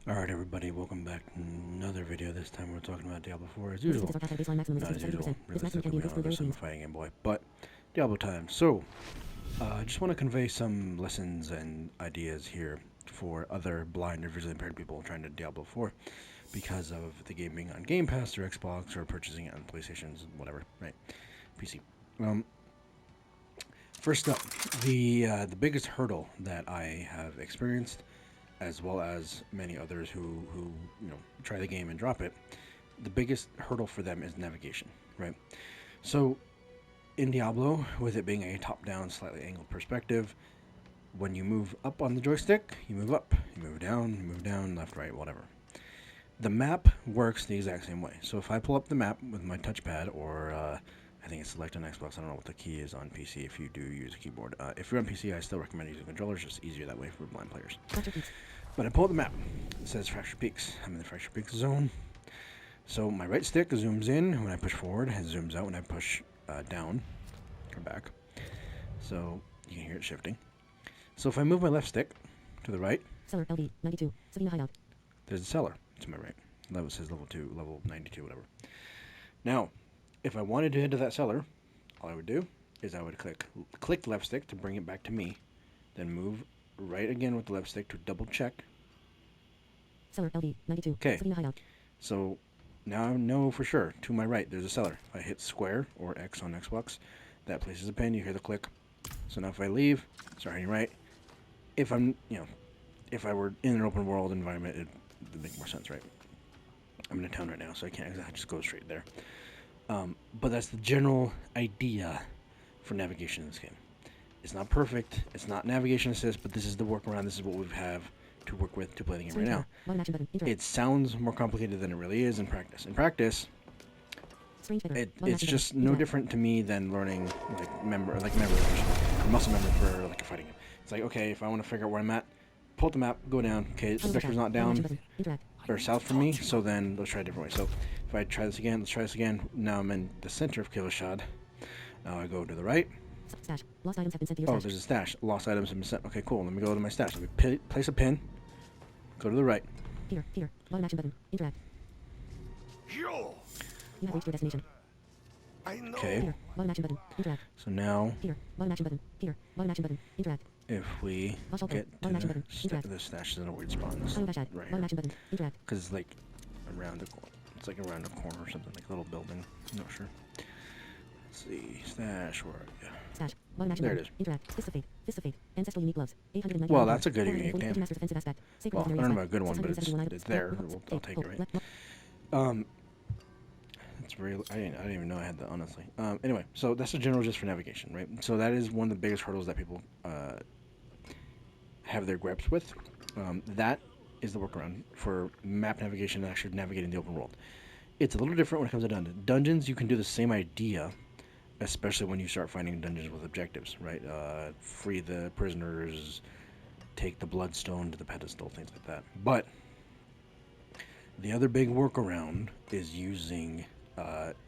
Alright everybody, welcome back to another video. This time we're talking about Diablo 4 as usual. Not as usual, realistically we don't have a fighting game boy, but Diablo time. So, I just want to convey some lessons and ideas here for other blind or visually impaired people trying to Diablo 4 because of the game being on Game Pass or Xbox or purchasing it on PlayStations, whatever, right? PC. First up, the biggest hurdle that I have experienced, as well as many others who try the game and drop it, the biggest hurdle for them is navigation, right? So in Diablo, with it being a top-down, slightly angled perspective, when you move up on the joystick, you move up, you move down, left, right, whatever. The map works the exact same way. So if I pull up the map with my touchpad, or I think it's select on Xbox, I don't know what the key is on PC if you do use a keyboard. If you're on PC, I still recommend using controllers, just easier that way for blind players. But I pull up the map. It says Fractured Peaks. I'm in the Fractured Peaks zone. So my right stick zooms in when I push forward, it zooms out when I push down or back. So you can hear it shifting. So if I move my left stick to the right, Cellar LV 92 Savina Hideout. There's a cellar to my right. That says level 2, level 92, whatever. Now, if I wanted to head to that cellar, all I would do is I would click left stick to bring it back to me, then move right again with the left stick to double check. Cellar LV 92 Okay. Savina Hideout. So now I know for sure to my right there's a cellar. If I hit square or X on Xbox, that places a pin. You hear the click. So now if I leave, start heading right. If I'm, if I were in an open world environment, it would make more sense, right? I'm in a town right now, so I can't exactly just go straight there. But that's the general idea for navigation in this game. It's not perfect. It's not navigation assist, but this is the workaround. This is what we have to work with to play the game right now. It sounds more complicated than it really is in practice. In practice, it's just no different to me than learning memory muscle memory for like a fighting game. It's like, okay, if I want to figure out where I'm at, pull up the map, go down. Okay, the vector's not down or south from me, so then let's try a different way. So if I try this again, let's try this again. Now I'm in the center of Killashad. Now I go to the right. Stash. Lost items have been sent to your stash. There's a stash. Lost items have been sent. Okay, cool. Let me go to my stash. Let me place a pin. Go to the right. Here. Bottom action button. Interact. Yo! You have reached your destination. I know. Okay. Here. Bottom action button. Interact. So now, Here. Bottom action button. Here. Bottom action button. Interact. if we get to the stash, is in a weird spot. Right Bottom action button. Interact. Because it's like around the corner. It's like around a corner or something, like a little building. I'm not sure. Let's see. Stash, where are you? Stash. Bottom action There button. it is. Interact. Fist of Fate. Fist of Fate. Ancestral unique gloves. 890. Well, that's a good unique name. Master defensive aspect. Sacred Well, I legendary don't know about a aspect. good one, but 671 items. it's there. Left, I'll take it, right? left. It's real. I didn't even know I had that, honestly. Anyway, so that's the general gist for navigation, right? So that is one of the biggest hurdles that people have their grips with. That is the workaround for map navigation and actually navigating the open world. It's a little different when it comes to dungeons. Dungeons, you can do the same idea, especially when you start finding dungeons with objectives, right? Free the prisoners, take the bloodstone to the pedestal, things like that. But the other big workaround is using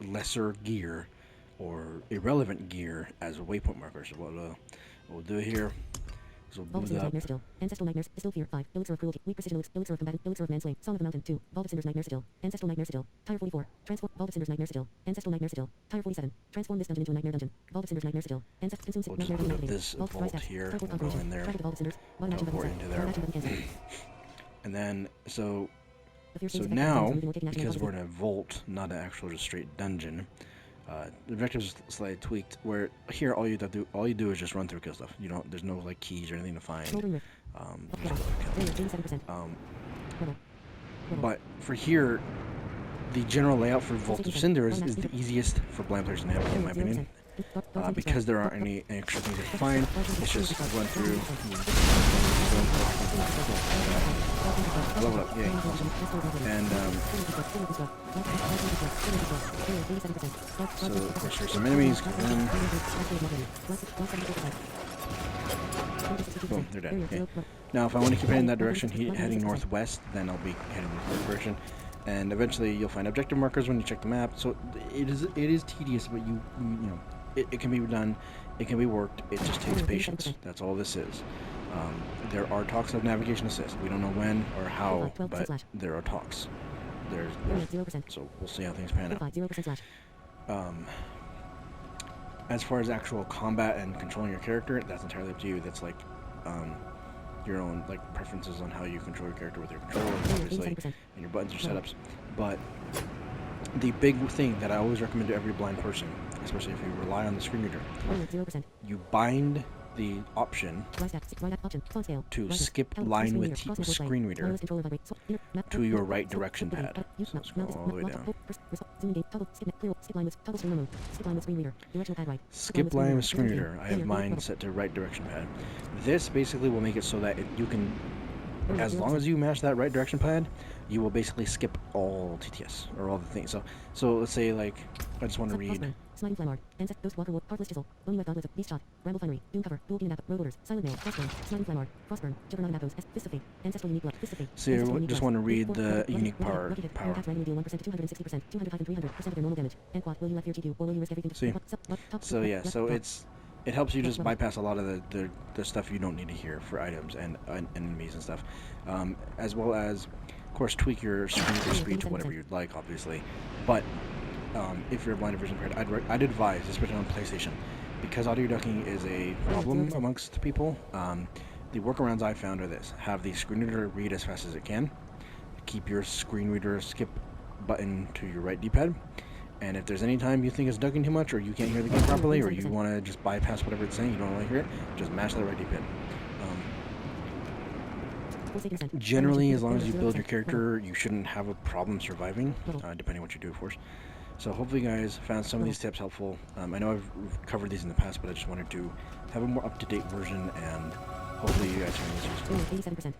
lesser gear or irrelevant gear as waypoint markers. What we'll do here is we'll Vault of move Cinders up. Nightmare Still. Ancestral Nightmares Still Fear 5. Elixir of Cruelty. Weak Precision Elixir of Combatant. Elixir of Manslay. Song of the Mountain 2. Vault of Cinders Nightmare Still. Ancestral Nightmare Still. Tire 44. Transform. Vault of Cinders Nightmare Still. Ancestral Nightmare Still. Tire 47. Transform this dungeon into a nightmare dungeon. Vault of Cinders Nightmare Still. Ancestral Consume We'll just Nightmare put Dungeon. this Vault vault Rise here. Teleport We'll go operation. in there. Traffic to Vault of Cinders. Bottom action button Teleport set. into Bottom action button there. cancel. And then, so The fear states effect now, items removing or taking action because on we're in a vault, not an actual just straight dungeon, the objectives is slightly tweaked. Where here, all you do is just run through kill stuff. You don't. There's no like keys or anything to find. Smoldering Rift. Barrier 87%. Rebel. But for here, the general layout for Vault of Cinders is the easiest for blind players to navigate, in my opinion. Because there aren't any extra things to find, it's just run through. I level up, yay. And so make sure some enemies come in. Boom, they're dead. Okay. Now, if I want to keep heading in that direction, heading northwest, then I'll be heading in the direction. And eventually, you'll find objective markers when you check the map. So it is tedious, but it can be done. It can be worked. It just takes patience. That's all this is. There are talks of navigation assist. We don't know when or how, 12% but slash. there are talks. There's 0%. so we'll see how things pan out. 0% slash. As far as actual combat and controlling your character, that's entirely up to you. That's like your own like preferences on how you control your character with your controller, obviously, 87%. and your buttons, your setups. But the big thing that I always recommend to every blind person, especially if you rely on the screen reader, 0%. you bind the option Right option. Font scale. to Right skip L, line screen with reader. Cross network screen right. reader Wireless controller vibrate. to your right direction pad. So scroll all the way down. Zoom game. Toggle. Skip. Clear. Skip line with toggle screen remote. Skip line with screen reader. Directional pad right. Skip line with screen reader. I have mine set to right direction pad. This basically will make it so that you can, as long as you mash that right direction pad, you will basically skip all TTS or all the things. So let's say like I just want to read. Sliding Flamard. Ancest. Ghost Walker. Heartless Chisel. Bony Web Gauntlets. Beast Shot. Ramble Finery. Doom Cover. Dual Beam Road Orders. Silent Mail. Frostburn. Sliding Flamard. Frostburn. Juggernaut Apples. Fist of Fate. Ancestral Unique Blood. Fist of Fate. So you just want to read the unique power. Attacks randomly deal 1% to 260%, 200 and 300% of their normal damage. And quad. Will you let fear GQ or will you risk everything? See? So yeah, so it helps you just bypass a lot of the stuff you don't need to hear for items and enemies and stuff, as well as, of course, tweak your screen reader speed to whatever you'd like, obviously. But if you're a blind or vision impaired, I'd advise, especially on PlayStation, because audio ducking is a problem amongst people. The workarounds I found are this: have the screen reader read as fast as it can, keep your screen reader skip button to your right D-pad, and if there's any time you think it's ducking too much, or you can't hear the game properly, or you want to just bypass whatever it's saying, you don't want to hear it, just mash that right D-pad. Generally, as long as you build your character, you shouldn't have a problem surviving, depending on what you do, of course. So hopefully you guys found some of these tips helpful. I know I've covered these in the past, but I just wanted to have a more up-to-date version, and hopefully you guys find this useful. 87%.